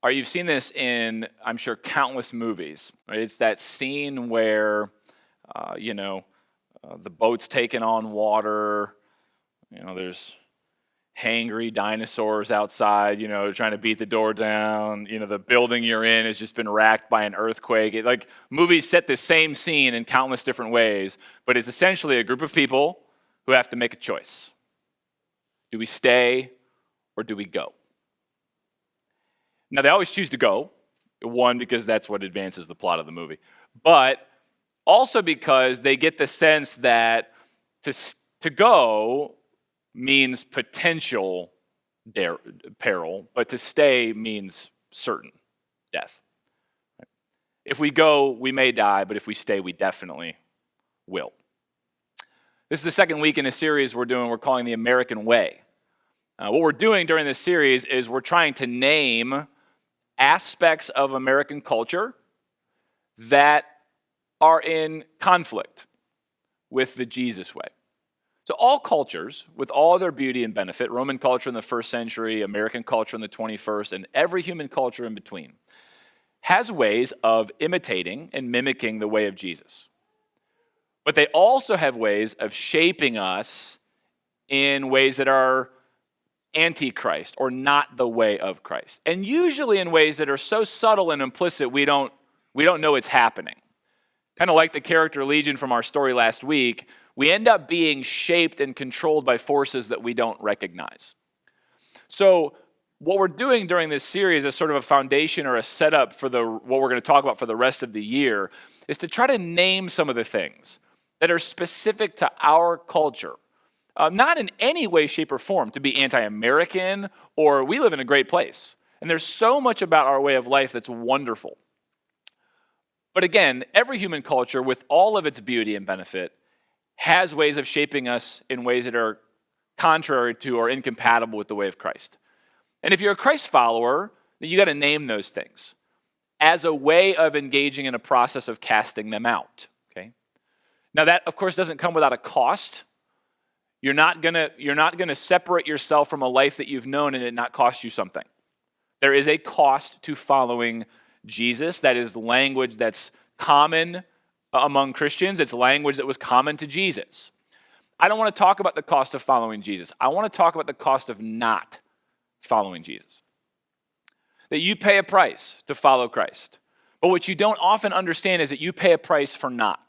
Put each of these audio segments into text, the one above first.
Or you've seen this in, I'm sure, countless movies. Right? It's that scene where, the boat's taking on water. There's hangry dinosaurs outside, trying to beat the door down. The building you're in has just been racked by an earthquake. Movies set the same scene in countless different ways, but it's essentially a group of people who have to make a choice. Do we stay or do we go? Now, they always choose to go. One, because that's what advances the plot of the movie. But also because they get the sense that to go means potential peril, but to stay means certain death. If we go, we may die, but if we stay, we definitely will. This is the second week in a series we're calling The American Way. What we're doing during this series is we're trying to name aspects of American culture that are in conflict with the Jesus way. So all cultures, with all their beauty and benefit, Roman culture in the first century, American culture in the 21st, and every human culture in between, has ways of imitating and mimicking the way of Jesus. But they also have ways of shaping us in ways that are anti-Christ or not the way of Christ. And usually in ways that are so subtle and implicit we don't know it's happening. Kind of like the character Legion from our story last week, we end up being shaped and controlled by forces that we don't recognize. So what we're doing during this series as sort of a foundation or a setup for what we're going to talk about for the rest of the year is to try to name some of the things that are specific to our culture. Not in any way, shape, or form to be anti-American or we live in a great place. And there's so much about our way of life that's wonderful. But again, every human culture, with all of its beauty and benefit, has ways of shaping us in ways that are contrary to or incompatible with the way of Christ. And if you're a Christ follower, then you got to name those things as a way of engaging in a process of casting them out. Okay? Now that, of course, doesn't come without a cost. You're not gonna separate yourself from a life that you've known and it not cost you something. There is a cost to following Jesus. That is language that's common among Christians. It's language that was common to Jesus. I don't want to talk about the cost of following Jesus. I want to talk about the cost of not following Jesus. That you pay a price to follow Christ. But what you don't often understand is that you pay a price for not.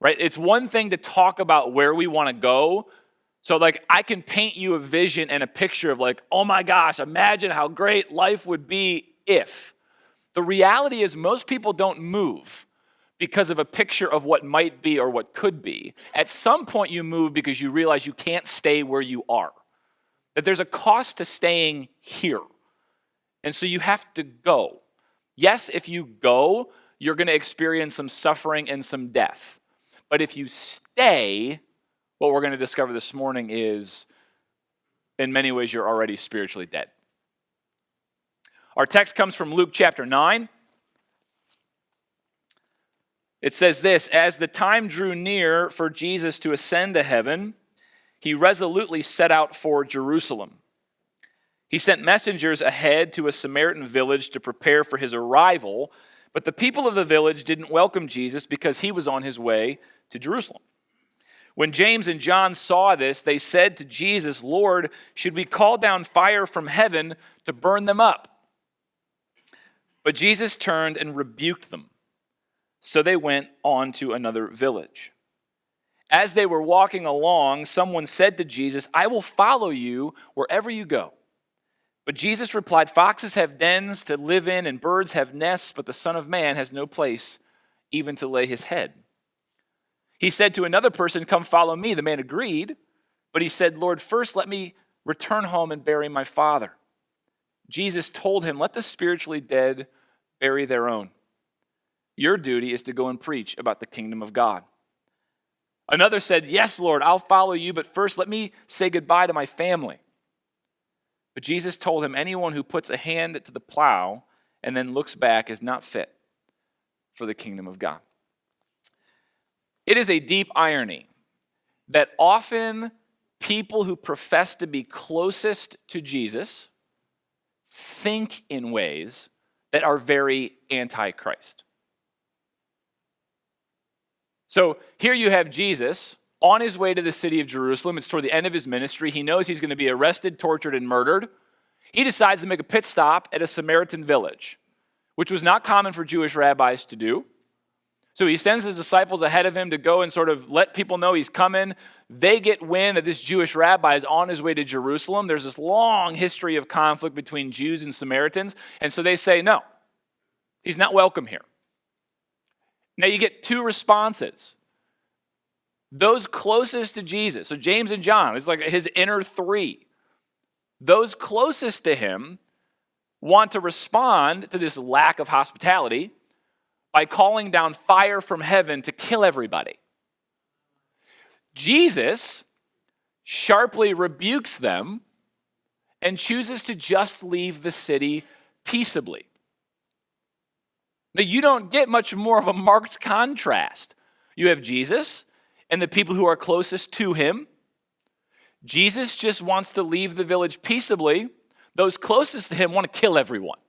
Right? It's one thing to talk about where we want to go. So I can paint you a vision and a picture of oh my gosh, imagine how great life would be if. The reality is most people don't move because of a picture of what might be or what could be. At some point you move because you realize you can't stay where you are. That there's a cost to staying here. And so you have to go. Yes, if you go, you're going to experience some suffering and some death. But if you stay, what we're going to discover this morning is, in many ways, you're already spiritually dead. Our text comes from Luke chapter 9. It says this: as the time drew near for Jesus to ascend to heaven, he resolutely set out for Jerusalem. He sent messengers ahead to a Samaritan village to prepare for his arrival, but the people of the village didn't welcome Jesus because he was on his way to Jerusalem. When James and John saw this, they said to Jesus, "Lord, should we call down fire from heaven to burn them up?" But Jesus turned and rebuked them. So they went on to another village. As they were walking along, someone said to Jesus, "I will follow you wherever you go." But Jesus replied, "Foxes have dens to live in and birds have nests, but the Son of Man has no place even to lay his head." He said to another person, "Come follow me." The man agreed, but he said, "Lord, first let me return home and bury my father." Jesus told him, "Let the spiritually dead bury their own. Your duty is to go and preach about the kingdom of God." Another said, "Yes, Lord, I'll follow you, but first let me say goodbye to my family." But Jesus told him, "Anyone who puts a hand to the plow and then looks back is not fit for the kingdom of God." It is a deep irony that often people who profess to be closest to Jesus think in ways that are very anti-Christ. So here you have Jesus on his way to the city of Jerusalem. It's toward the end of his ministry. He knows he's going to be arrested, tortured, and murdered. He decides to make a pit stop at a Samaritan village, which was not common for Jewish rabbis to do. So he sends his disciples ahead of him to go and sort of let people know he's coming. They get wind that this Jewish rabbi is on his way to Jerusalem. There's this long history of conflict between Jews and Samaritans. And so they say, no, he's not welcome here. Now you get two responses. Those closest to Jesus, so James and John, it's like his inner three. Those closest to him want to respond to this lack of hospitality by calling down fire from heaven to kill everybody. Jesus sharply rebukes them and chooses to just leave the city peaceably. Now, you don't get much more of a marked contrast. You have Jesus and the people who are closest to him. Jesus just wants to leave the village peaceably. Those closest to him want to kill everyone.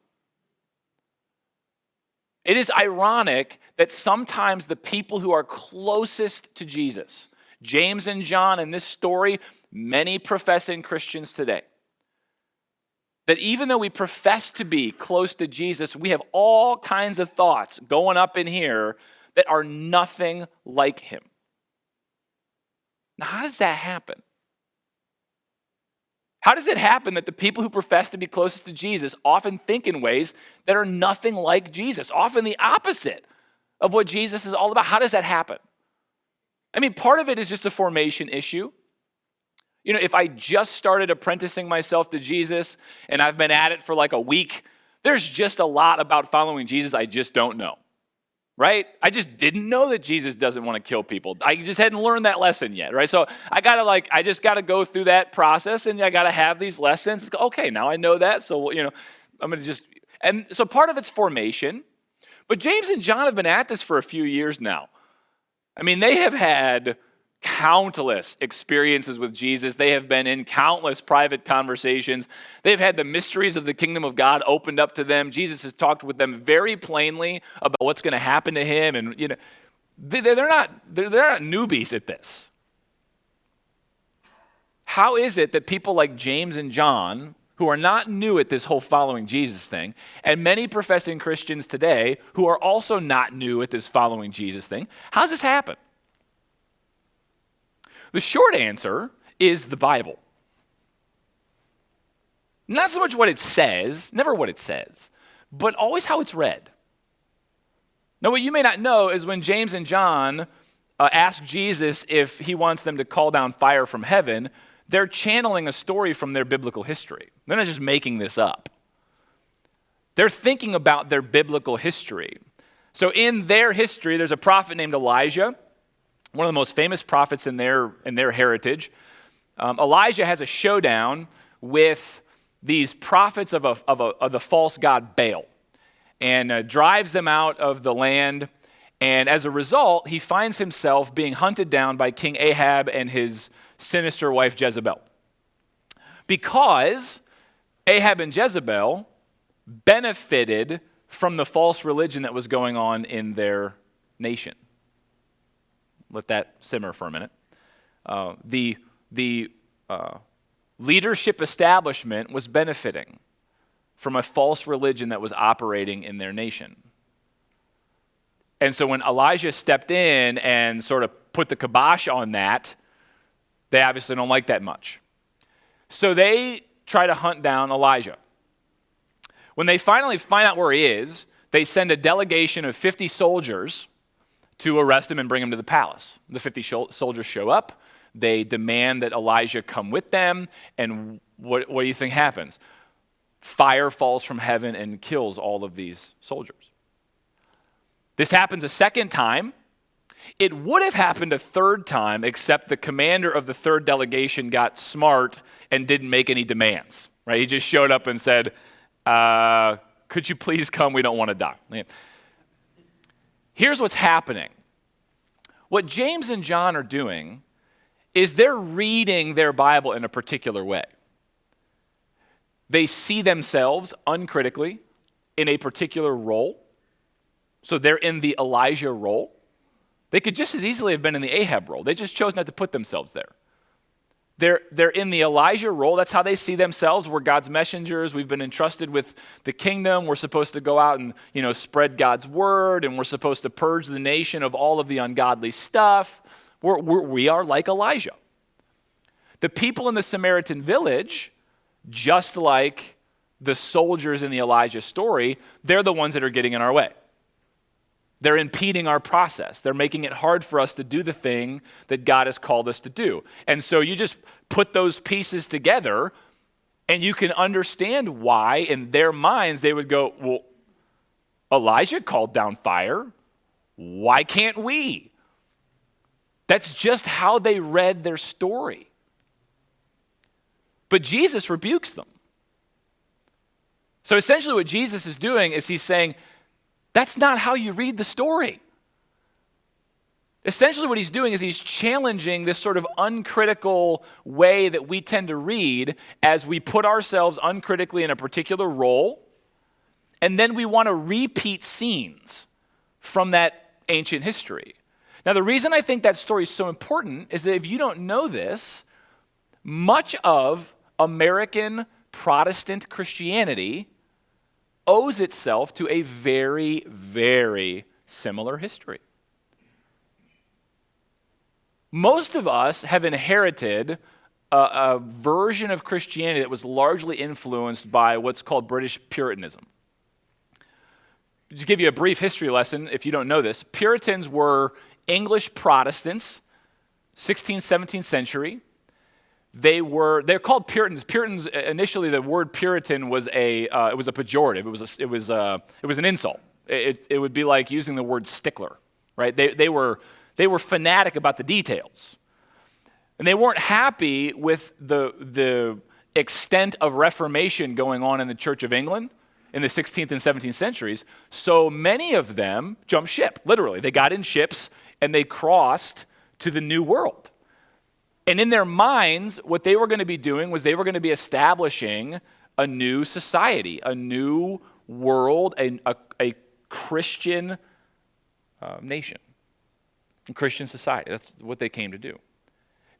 It is ironic that sometimes the people who are closest to Jesus, James and John in this story, many professing Christians today, that even though we profess to be close to Jesus, we have all kinds of thoughts going up in here that are nothing like him. Now, how does that happen? How does it happen that the people who profess to be closest to Jesus often think in ways that are nothing like Jesus, often the opposite of what Jesus is all about? How does that happen? I mean, part of it is just a formation issue. You know, if I just started apprenticing myself to Jesus and I've been at it for like a week, there's just a lot about following Jesus I just don't know. Right? I just didn't know that Jesus doesn't want to kill people. I just hadn't learned that lesson yet, right? So I just got to go through that process, and I got to have these lessons. Okay, now I know that, so, I'm going to just, and so part of it's formation, but James and John have been at this for a few years now. I mean, they have had countless experiences with Jesus. They have been in countless private conversations. They've had the mysteries of the kingdom of God opened up to them. Jesus has talked with them very plainly about what's going to happen to him, and they're not newbies at this. How is it that people like James and John, who are not new at this whole following Jesus thing, and many professing Christians today who are also not new at this following Jesus thing, how does this happen? The short answer is the Bible. Not so much what it says, never what it says, but always how it's read. Now, what you may not know is when James and John ask Jesus if he wants them to call down fire from heaven, they're channeling a story from their biblical history. They're not just making this up. They're thinking about their biblical history. So in their history, there's a prophet named Elijah, one of the most famous prophets in their heritage. Elijah has a showdown with these prophets of the false god Baal and drives them out of the land. And as a result, he finds himself being hunted down by King Ahab and his sinister wife Jezebel. Because Ahab and Jezebel benefited from the false religion that was going on in their nation. Let that simmer for a minute. The leadership establishment was benefiting from a false religion that was operating in their nation. And so when Elijah stepped in and sort of put the kibosh on that, they obviously don't like that much. So they try to hunt down Elijah. When they finally find out where he is, they send a delegation of 50 soldiers to arrest him and bring him to the palace. The 50 soldiers show up. They demand that Elijah come with them. And what do you think happens? Fire falls from heaven and kills all of these soldiers. This happens a second time. It would have happened a third time, except the commander of the third delegation got smart and didn't make any demands. Right? He just showed up and said, could you please come? We don't want to die. Here's what's happening. What James and John are doing is they're reading their Bible in a particular way. They see themselves uncritically in a particular role. So they're in the Elijah role. They could just as easily have been in the Ahab role. They just chose not to put themselves there. They're in the Elijah role. That's how they see themselves. We're God's messengers. We've been entrusted with the kingdom. We're supposed to go out and, spread God's word, and we're supposed to purge the nation of all of the ungodly stuff. We are like Elijah. The people in the Samaritan village, just like the soldiers in the Elijah story, they're the ones that are getting in our way. They're impeding our process. They're making it hard for us to do the thing that God has called us to do. And so you just put those pieces together, and you can understand why in their minds they would go, well, Elijah called down fire. Why can't we? That's just how they read their story. But Jesus rebukes them. So essentially what Jesus is doing is he's saying, that's not how you read the story. Essentially what he's doing is he's challenging this sort of uncritical way that we tend to read as we put ourselves uncritically in a particular role, and then we want to repeat scenes from that ancient history. Now, the reason I think that story is so important is that if you don't know this, much of American Protestant Christianity owes itself to a very, very similar history. Most of us have inherited a version of Christianity that was largely influenced by what's called British Puritanism. To give you a brief history lesson, if you don't know this, Puritans were English Protestants, 16th, 17th century. They're called Puritans. Puritans, initially the word Puritan was a pejorative. It was an insult. It would be like using the word stickler, right? They were fanatic about the details. And they weren't happy with the extent of Reformation going on in the Church of England in the 16th and 17th centuries. So many of them jumped ship, literally. They got in ships and they crossed to the New World. And in their minds, what they were going to be doing was they were going to be establishing a new society, a new world, a Christian nation, a Christian society. That's what they came to do.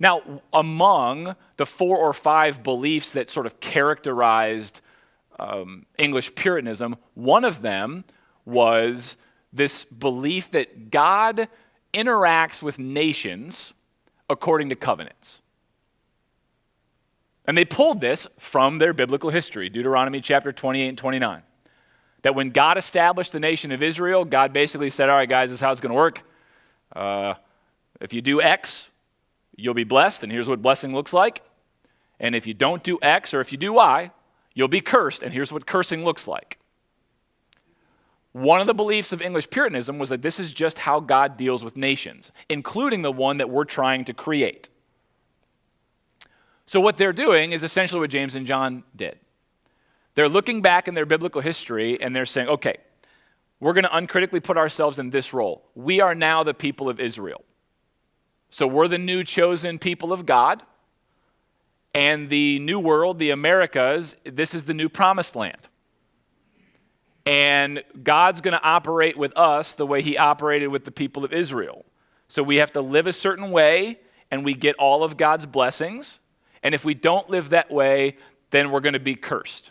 Now, among the 4 or 5 beliefs that sort of characterized English Puritanism, one of them was this belief that God interacts with nations according to covenants. And they pulled this from their biblical history, Deuteronomy chapter 28 and 29. That when God established the nation of Israel, God basically said, all right, guys, this is how it's going to work. If you do X, you'll be blessed, and here's what blessing looks like. And if you don't do X, or if you do Y, you'll be cursed, and here's what cursing looks like. One of the beliefs of English Puritanism was that this is just how God deals with nations, including the one that we're trying to create. So what they're doing is essentially what James and John did. They're looking back in their biblical history and they're saying, okay, we're going to uncritically put ourselves in this role. We are now the people of Israel. So we're the new chosen people of God. And the new world, the Americas, this is the new promised land. And God's going to operate with us the way he operated with the people of Israel. So we have to live a certain way, and we get all of God's blessings. And if we don't live that way, then we're going to be cursed.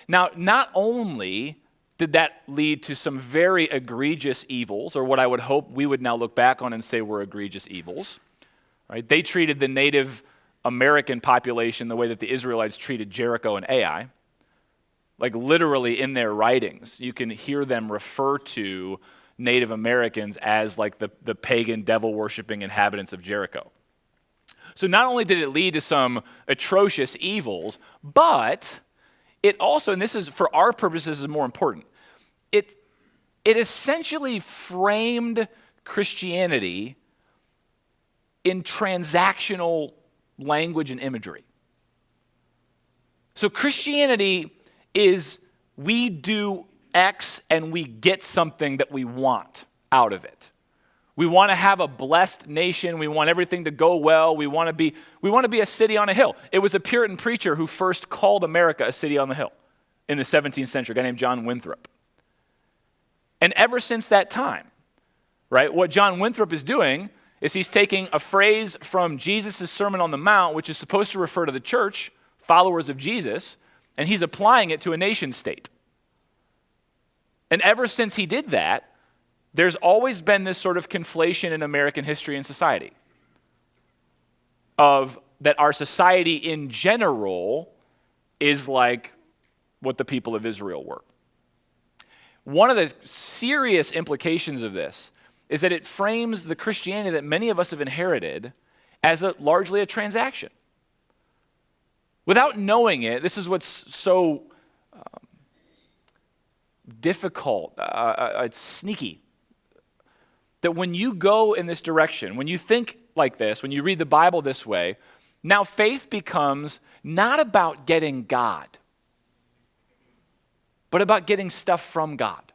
Now, not only did that lead to some very egregious evils, or what I would hope we would now look back on and say were egregious evils, right? They treated the Native American population the way that the Israelites treated Jericho and Ai. Like literally in their writings, you can hear them refer to Native Americans as like the pagan, devil-worshiping inhabitants of Jericho. So not only did it lead to some atrocious evils, but it also, and this is for our purposes is more important, it essentially framed Christianity in transactional language and imagery. So Christianity is we do X and we get something that we want out of it. We want to have a blessed nation. We want everything to go well. We want to be a city on a hill. It was a Puritan preacher who first called America a city on the hill in the 17th century, a guy named John Winthrop. And ever since that time, right, what John Winthrop is doing is he's taking a phrase from Jesus' Sermon on the Mount, which is supposed to refer to the church, followers of Jesus, and he's applying it to a nation state. And ever since he did that, there's always been this sort of conflation in American history and society of that our society in general is like what the people of Israel were. One of the serious implications of this is that it frames the Christianity that many of us have inherited as largely a transaction. Without knowing it, this is what's so difficult, it's sneaky. That when you go in this direction, when you think like this, when you read the Bible this way, now faith becomes not about getting God, but about getting stuff from God.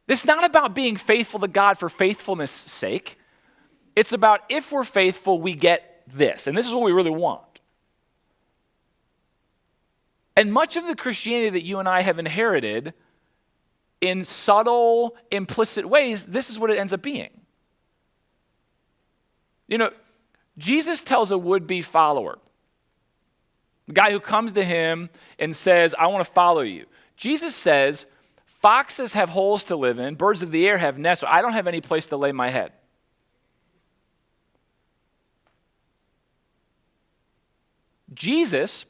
It's not about being faithful to God for faithfulness' sake. It's about if we're faithful, we get this. And this is what we really want. And much of the Christianity that you and I have inherited in subtle, implicit ways, this is what it ends up being. You know, Jesus tells a would-be follower, the guy who comes to him and says, I want to follow you. Jesus says, foxes have holes to live in, birds of the air have nests, so I don't have any place to lay my head. Jesus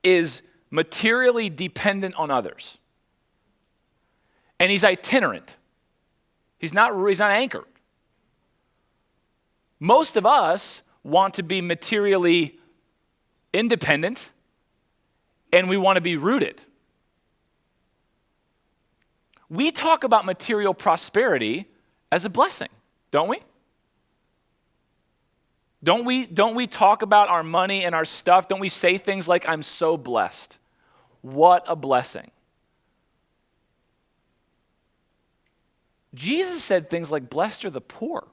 is materially dependent on others. And he's itinerant. He's not anchored. Most of us want to be materially independent, and we want to be rooted. We talk about material prosperity as a blessing, don't we? Don't we talk about our money and our stuff? Don't we say things like, I'm so blessed? What a blessing. Jesus said things like, blessed are the poor.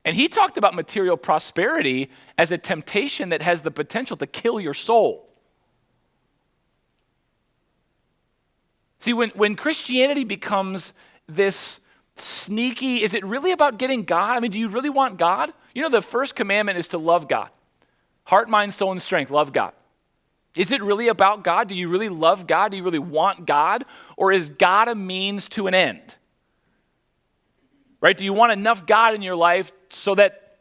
And he talked about material prosperity as a temptation that has the potential to kill your soul. See, when Christianity becomes this sneaky, is it really about getting God? I mean, do you really want God? You know, the first commandment is to love God. Heart, mind, soul, and strength, love God. Is it really about God? Do you really love God? Do you really want God? Or is God a means to an end? Right? Do you want enough God in your life so that,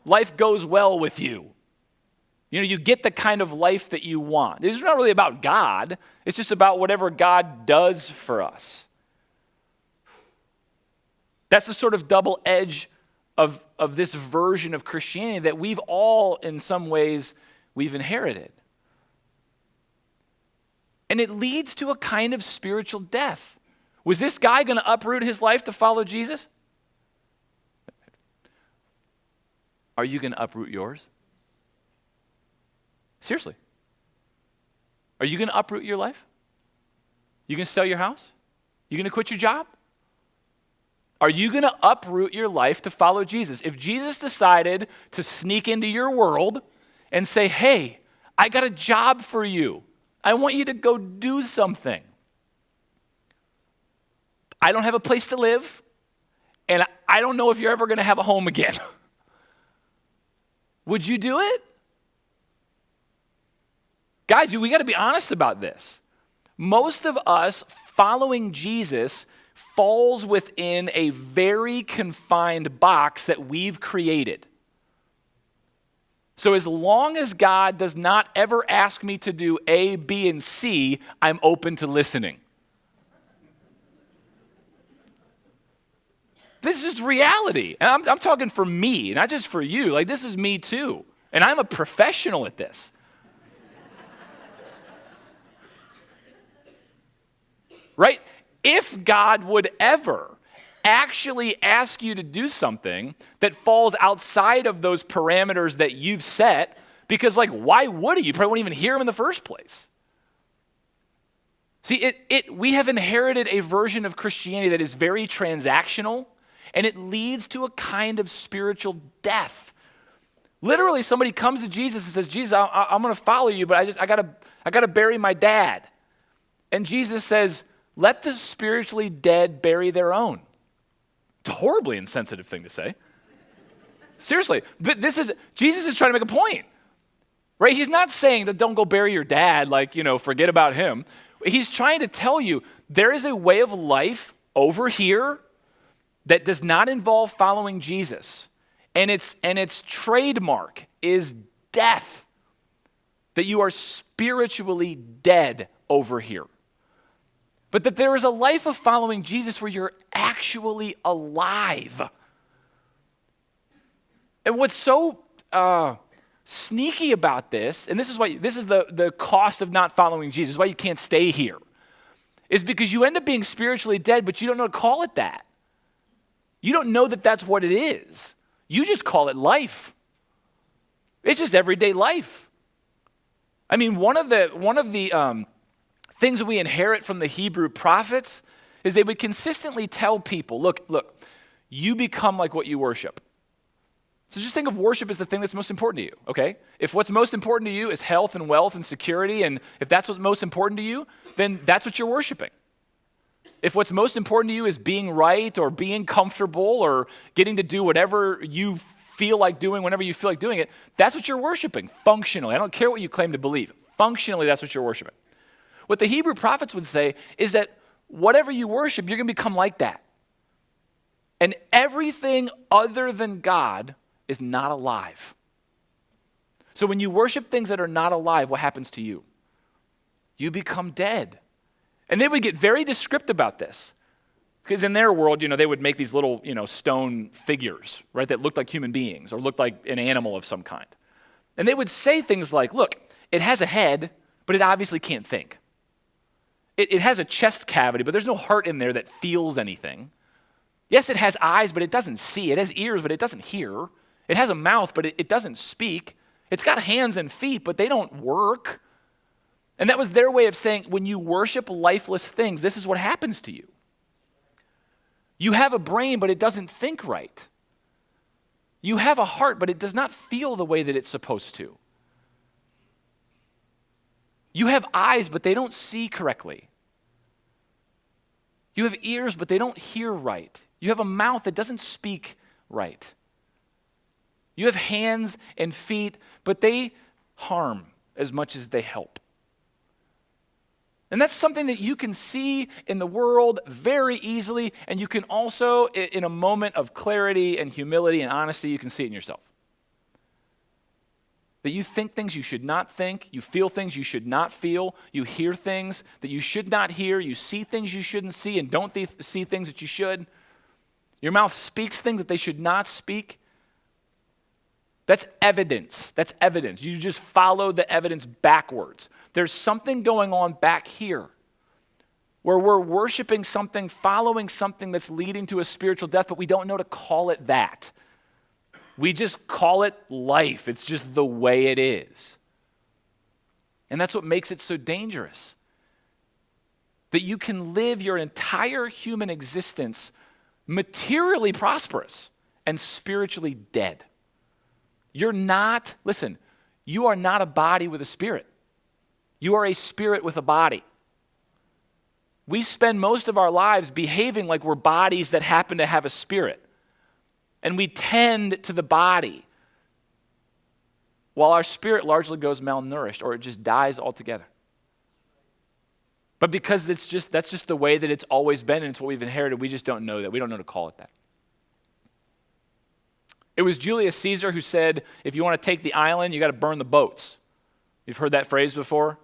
life goes well with you? You get the kind of life that you want. It's not really about God. It's just about whatever God does for us. That's the sort of double edge of this version of Christianity that we've all, in some ways, we've inherited. And it leads to a kind of spiritual death. Was this guy going to uproot his life to follow Jesus? Are you going to uproot yours? Seriously. Are you going to uproot your life? You going to sell your house? You going to quit your job? Are you going to uproot your life to follow Jesus? If Jesus decided to sneak into your world and say, hey, I got a job for you. I want you to go do something. I don't have a place to live, and I don't know if you're ever going to have a home again. Would you do it? Guys, we got to be honest about this. Most of us following Jesus falls within a very confined box that we've created. So as long as God does not ever ask me to do A, B, and C, I'm open to listening. This is reality. And I'm talking for me, not just for you. Like, this is me too. And I'm a professional at this. Right? If God would ever actually ask you to do something that falls outside of those parameters that you've set, because why would he? You probably wouldn't even hear him in the first place. See, we have inherited a version of Christianity that is very transactional, and it leads to a kind of spiritual death. Literally, somebody comes to Jesus and says, Jesus, I'm going to follow you, but I got to bury my dad. And Jesus says, let the spiritually dead bury their own. It's a horribly insensitive thing to say. Seriously, but Jesus is trying to make a point, right? He's not saying that don't go bury your dad, like, forget about him. He's trying to tell you there is a way of life over here that does not involve following Jesus. And its trademark is death. That you are spiritually dead over here. But that there is a life of following Jesus where you're actually alive. And what's so sneaky about this, and this is the cost of not following Jesus, why you can't stay here, is because you end up being spiritually dead, but you don't know to call it that. You don't know that that's what it is. You just call it life. It's just everyday life. I mean, one of the things that we inherit from the Hebrew prophets is they would consistently tell people, look, you become like what you worship. So just think of worship as the thing that's most important to you, okay? If what's most important to you is health and wealth and security, and if that's what's most important to you, then that's what you're worshiping. If what's most important to you is being right or being comfortable or getting to do whatever you feel like doing whenever you feel like doing it, that's what you're worshiping, functionally. I don't care what you claim to believe. Functionally, that's what you're worshiping. What the Hebrew prophets would say is that whatever you worship, you're going to become like that. And everything other than God is not alive. So when you worship things that are not alive, what happens to you? You become dead. And they would get very descriptive about this. Because in their world, they would make these little, stone figures, right, that looked like human beings or looked like an animal of some kind. And they would say things like, look, it has a head, but it obviously can't think. It has a chest cavity, but there's no heart in there that feels anything. Yes, it has eyes, but it doesn't see. It has ears, but it doesn't hear. It has a mouth, but it doesn't speak. It's got hands and feet, but they don't work. And that was their way of saying, when you worship lifeless things, this is what happens to you. You have a brain, but it doesn't think right. You have a heart, but it does not feel the way that it's supposed to. You have eyes, but they don't see correctly. You have ears, but they don't hear right. You have a mouth that doesn't speak right. You have hands and feet, but they harm as much as they help. And that's something that you can see in the world very easily, and you can also, in a moment of clarity and humility and honesty, you can see it in yourself. That you think things you should not think, you feel things you should not feel, you hear things that you should not hear, you see things you shouldn't see and don't see things that you should. Your mouth speaks things that they should not speak. That's evidence. That's evidence. You just follow the evidence backwards. There's something going on back here where we're worshiping something, following something that's leading to a spiritual death, but we don't know to call it that. We just call it life. It's just the way it is. And that's what makes it so dangerous. That you can live your entire human existence materially prosperous and spiritually dead. You're not, listen, you are not a body with a spirit. You are a spirit with a body. We spend most of our lives behaving like we're bodies that happen to have a spirit. And we tend to the body while our spirit largely goes malnourished or it just dies altogether. But because that's just the way that it's always been and it's what we've inherited, we just don't know that. We don't know to call it that. It was Julius Caesar who said, if you want to take the island, you got to burn the boats. You've heard that phrase before?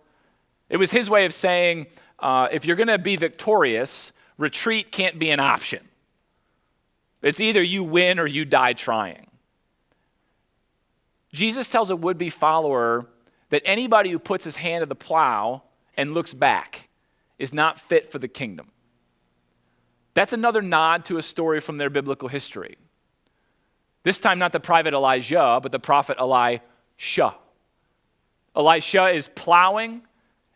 It was his way of saying, if you're going to be victorious, retreat can't be an option. It's either you win or you die trying. Jesus tells a would-be follower that anybody who puts his hand to the plow and looks back is not fit for the kingdom. That's another nod to a story from their biblical history. This time not the prophet Elijah, but the prophet Elisha. Elisha is plowing,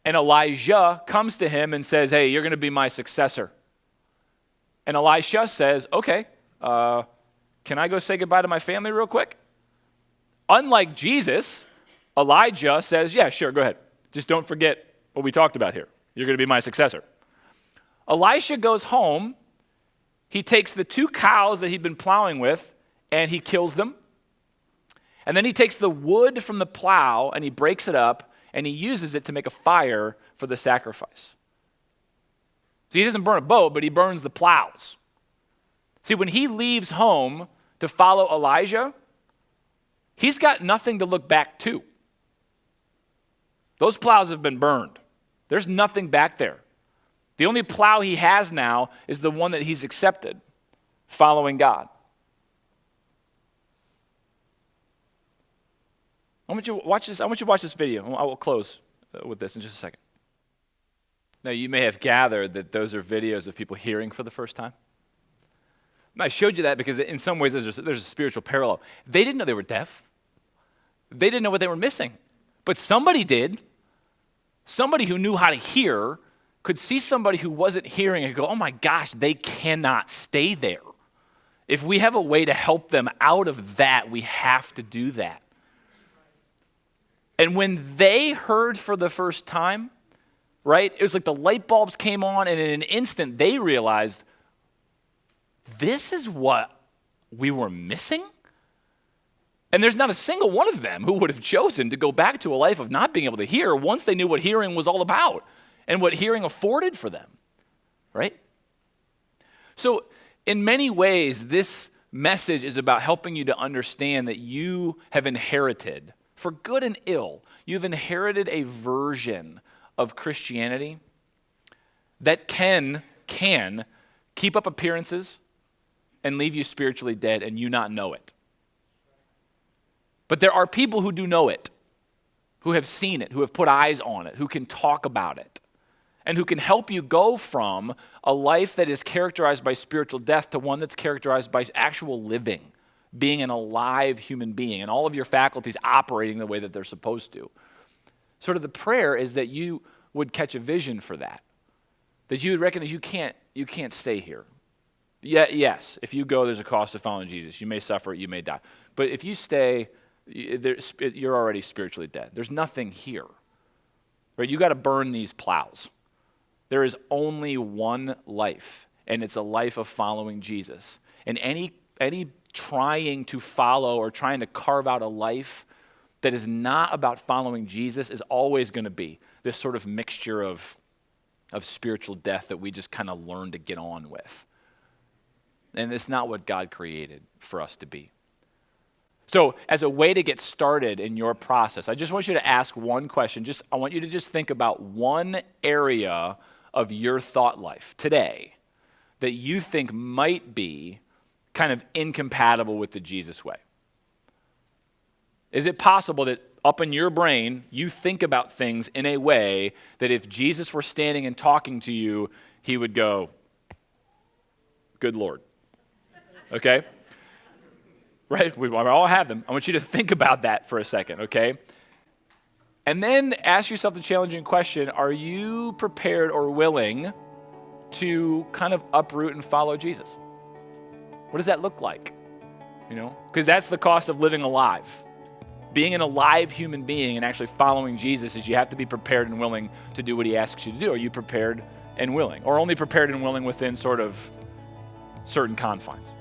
And Elijah comes to him and says, hey, you're going to be my successor. And Elisha says, okay, can I go say goodbye to my family real quick? Unlike Jesus, Elijah says, yeah, sure, go ahead. Just don't forget what we talked about here. You're going to be my successor. Elisha goes home. He takes the 2 cows that he'd been plowing with, and he kills them. And then he takes the wood from the plow, and he breaks it up, and he uses it to make a fire for the sacrifice. So he doesn't burn a boat, but he burns the plows. See, when he leaves home to follow Elijah, he's got nothing to look back to. Those plows have been burned. There's nothing back there. The only plow he has now is the one that he's accepted, following God. I want you to watch this video. I will close with this in just a second. Now, you may have gathered that those are videos of people hearing for the first time. And I showed you that because in some ways there's a spiritual parallel. They didn't know they were deaf. They didn't know what they were missing. But somebody did. Somebody who knew how to hear could see somebody who wasn't hearing and go, oh my gosh, they cannot stay there. If we have a way to help them out of that, we have to do that. And when they heard for the first time, right, it was like the light bulbs came on, and in an instant they realized, this is what we were missing? And there's not a single one of them who would have chosen to go back to a life of not being able to hear once they knew what hearing was all about and what hearing afforded for them, right? So in many ways, this message is about helping you to understand that you have inherited, for good and ill, you've inherited a version of Christianity that can keep up appearances and leave you spiritually dead and you not know it. But there are people who do know it, who have seen it, who have put eyes on it, who can talk about it, and who can help you go from a life that is characterized by spiritual death to one that's characterized by actual living, being an alive human being, and all of your faculties operating the way that they're supposed to. Sort of the prayer is that you would catch a vision for that you would recognize you can't stay here. Yeah, yes, if you go, there's a cost of following Jesus. You may suffer, you may die. But if you stay, you're already spiritually dead. There's nothing here. Right? You got to burn these plows. There is only one life, and it's a life of following Jesus. And any trying to follow or trying to carve out a life that is not about following Jesus is always going to be this sort of mixture of spiritual death that we just kind of learn to get on with. And it's not what God created for us to be. So as a way to get started in your process, I just want you to ask one question. I want you to just think about one area of your thought life today that you think might be kind of incompatible with the Jesus way. Is it possible that up in your brain, you think about things in a way that if Jesus were standing and talking to you, he would go, good Lord. Okay? Right? We all have them. I want you to think about that for a second, okay? And then ask yourself the challenging question, are you prepared or willing to kind of uproot and follow Jesus? What does that look like? You know, because that's the cost of living alive. Being an alive human being and actually following Jesus is you have to be prepared and willing to do what he asks you to do. Are you prepared and willing? Or only prepared and willing within sort of certain confines?